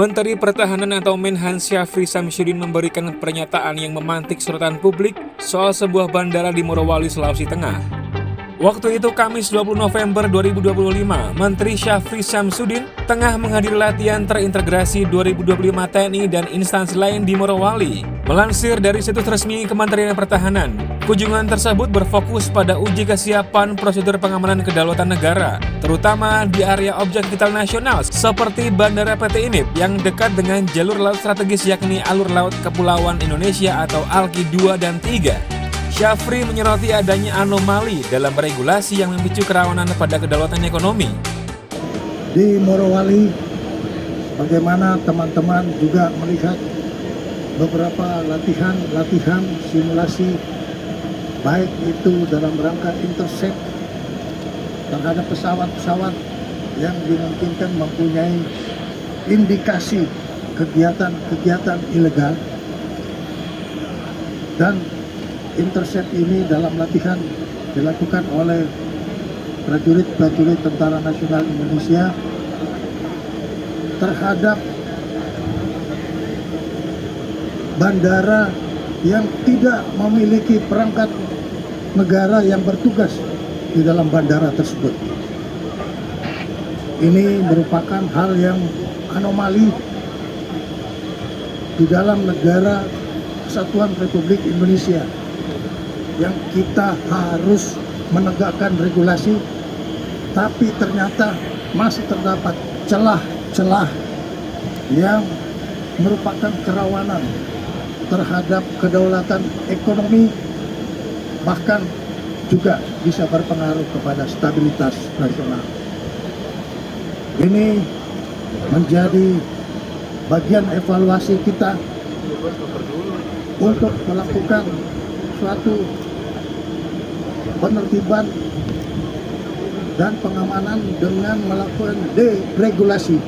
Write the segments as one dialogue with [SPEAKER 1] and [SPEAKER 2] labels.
[SPEAKER 1] Menteri Pertahanan atau Menhan Syafri Samsudin memberikan pernyataan yang memantik sorotan publik soal sebuah bandara di Morowali, Sulawesi Tengah. Waktu itu Kamis 20 November 2025, Menteri Syafri Samsudin tengah menghadiri latihan terintegrasi 2025 TNI dan instansi lain di Morowali. Melansir dari situs resmi Kementerian Pertahanan, kunjungan tersebut berfokus pada uji kesiapan prosedur pengamanan kedaulatan negara, terutama di area objek vital nasional seperti Bandara PT IMIP yang dekat dengan jalur laut strategis yakni Alur Laut Kepulauan Indonesia atau ALKI 2 dan 3. Syafri menyoroti adanya anomali dalam regulasi yang memicu kerawanan pada kedaulatan ekonomi.
[SPEAKER 2] Di Morowali, bagaimana teman-teman juga melihat beberapa latihan simulasi, baik itu dalam rangka intercept terhadap pesawat-pesawat yang dimungkinkan mempunyai indikasi kegiatan ilegal, dan intercept ini dalam latihan dilakukan oleh prajurit Tentara Nasional Indonesia terhadap bandara yang tidak memiliki perangkat negara yang bertugas di dalam bandara tersebut. Ini merupakan hal yang anomali di dalam negara Kesatuan Republik Indonesia, yang kita harus menegakkan regulasi, tapi ternyata masih terdapat celah-celah yang merupakan kerawanan terhadap kedaulatan ekonomi, bahkan juga bisa berpengaruh kepada stabilitas nasional. Ini menjadi bagian evaluasi kita untuk melakukan suatu penertiban dan pengamanan dengan melakukan deregulasi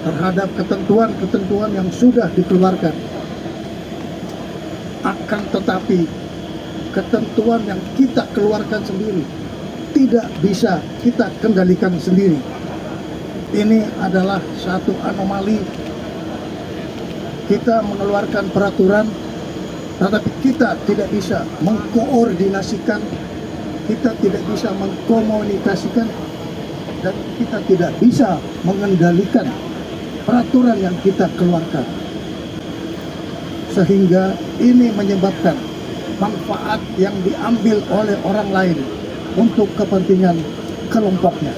[SPEAKER 2] terhadap ketentuan-ketentuan yang sudah dikeluarkan. Akan tetapi ketentuan yang kita keluarkan sendiri tidak bisa kita kendalikan sendiri. Ini adalah satu anomali. Kita mengeluarkan peraturan, tetapi kita tidak bisa mengkoordinasikan, kita tidak bisa mengkomunikasikan, dan kita tidak bisa mengendalikan peraturan yang kita keluarkan. Sehingga ini menyebabkan manfaat yang diambil oleh orang lain untuk kepentingan kelompoknya.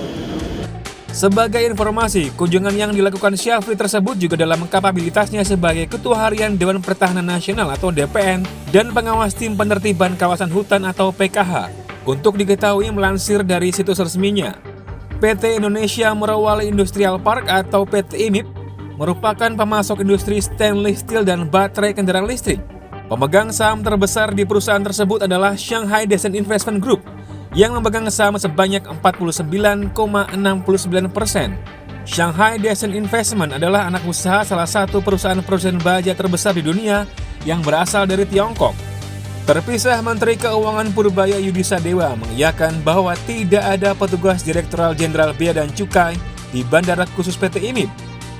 [SPEAKER 1] Sebagai informasi, kunjungan yang dilakukan Syafri tersebut juga dalam kapabilitasnya sebagai Ketua Harian Dewan Pertahanan Nasional atau DPN dan pengawas tim penertiban kawasan hutan atau PKH. Untuk diketahui melansir dari situs resminya, PT Indonesia Morowali Industrial Park atau PT IMIP merupakan pemasok industri stainless steel dan baterai kendaraan listrik. Pemegang saham terbesar di perusahaan tersebut adalah Shanghai Decent Investment Group yang memegang saham sebanyak 49,69%. Shanghai Decent Investment adalah anak usaha salah satu perusahaan produsen baja terbesar di dunia yang berasal dari Tiongkok. Terpisah, Menteri Keuangan Purbaya Yudisadewa mengiyakan bahwa tidak ada petugas Direktoral Jenderal Bea dan Cukai di Bandara Khusus PT IMIP.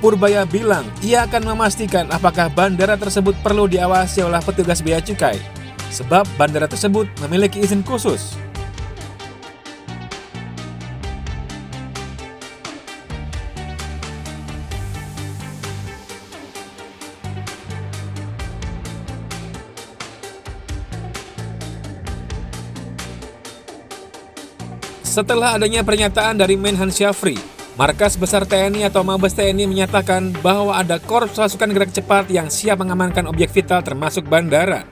[SPEAKER 1] Purbaya bilang ia akan memastikan apakah bandara tersebut perlu diawasi oleh petugas Bea Cukai, sebab bandara tersebut memiliki izin khusus. Setelah adanya pernyataan dari Menhan Syafri, Markas Besar TNI atau Mabes TNI menyatakan bahwa ada korps pasukan gerak cepat yang siap mengamankan objek vital termasuk bandara.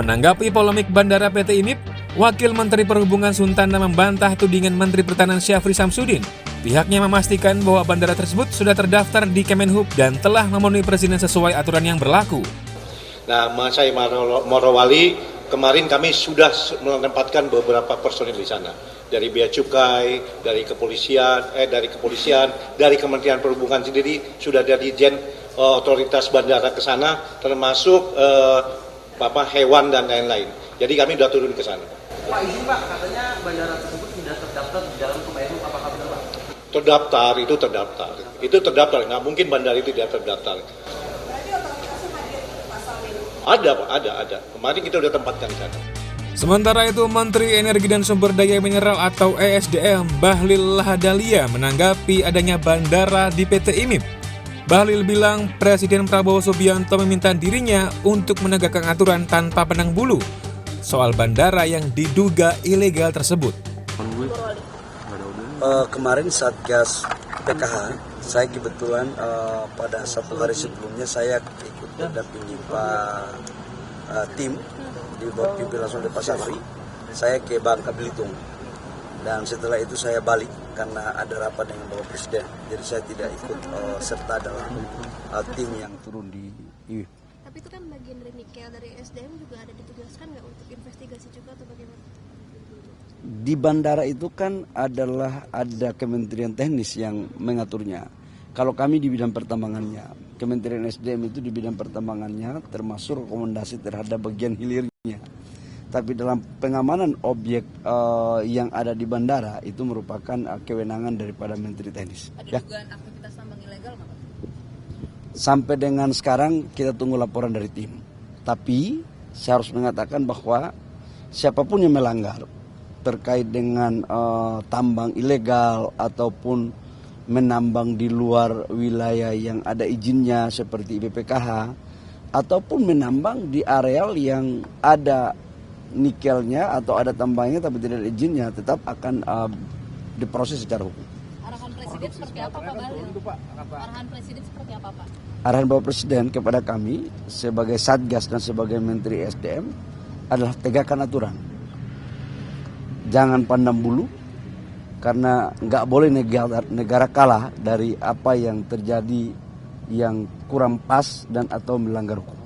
[SPEAKER 1] Menanggapi polemik bandara PT IMIP, Wakil Menteri Perhubungan Suntana membantah tudingan Menteri Pertahanan Syafri Samsudin. Pihaknya memastikan bahwa bandara tersebut sudah terdaftar di Kemenhub dan telah memenuhi perizinan sesuai aturan yang berlaku.
[SPEAKER 3] Nah, saya Morowali Kemarin kami sudah menempatkan beberapa personil di sana. Dari Bea Cukai, dari kepolisian, dari Kementerian Perhubungan sendiri sudah ada dirjen otoritas bandara ke sana, termasuk hewan dan lain-lain. Jadi kami sudah turun ke sana.
[SPEAKER 4] Pak, izin Pak, katanya bandara tersebut tidak terdaftar di dalam Kemenhub, apakah benar Pak?
[SPEAKER 3] Terdaftar, itu terdaftar. Nggak mungkin bandara itu tidak terdaftar.
[SPEAKER 5] Berarti otoritasnya hadir pasal ini?
[SPEAKER 3] Ada Pak, ada. Kemarin kita sudah tempatkan di sana.
[SPEAKER 1] Sementara itu, Menteri Energi dan Sumber Daya Mineral atau ESDM Bahlil Lahadalia menanggapi adanya bandara di PT IMIP. Bahlil bilang Presiden Prabowo Subianto meminta dirinya untuk menegakkan aturan tanpa pandang bulu soal bandara yang diduga ilegal tersebut.
[SPEAKER 6] Kemarin Satgas PKH, saya kebetulan pada satu hari sebelumnya saya ikut mendampingi tim di bawah pimpin langsung dari Pak Safri. Saya ke Bangka Belitung dan setelah itu saya balik karena ada rapat dengan Bapak Presiden. Jadi saya tidak ikut serta dalam tim yang turun di IWIP.
[SPEAKER 5] Tapi itu kan bagian dari nikel, dari SDM juga ada ditugaskan nggak untuk investigasi juga atau bagaimana?
[SPEAKER 6] Di bandara itu kan ada Kementerian Teknis yang mengaturnya. Kalau kami di bidang pertambangannya, Kementerian SDM itu di bidang pertambangannya termasuk rekomendasi terhadap bagian hilirnya. Tapi dalam pengamanan objek yang ada di bandara itu merupakan kewenangan daripada Menteri Teknis.
[SPEAKER 5] Ada dugaan aktivitas tambang ilegal nggak Pak?
[SPEAKER 6] Sampai dengan sekarang kita tunggu laporan dari tim. Tapi saya harus mengatakan bahwa siapapun yang melanggar terkait dengan tambang ilegal ataupun menambang di luar wilayah yang ada izinnya seperti BPKH ataupun menambang di areal yang ada nikelnya atau ada tambangnya tapi tidak ada izinnya, tetap akan diproses secara hukum.
[SPEAKER 5] Arahan Presiden seperti apa Pak Bahlil? Arahan Presiden seperti apa Pak?
[SPEAKER 6] Arahan Bapak Presiden kepada kami sebagai Satgas dan sebagai Menteri SDM adalah tegakkan aturan. Jangan pandang bulu, karena nggak boleh negara kalah dari apa yang terjadi yang kurang pas dan atau melanggar hukum.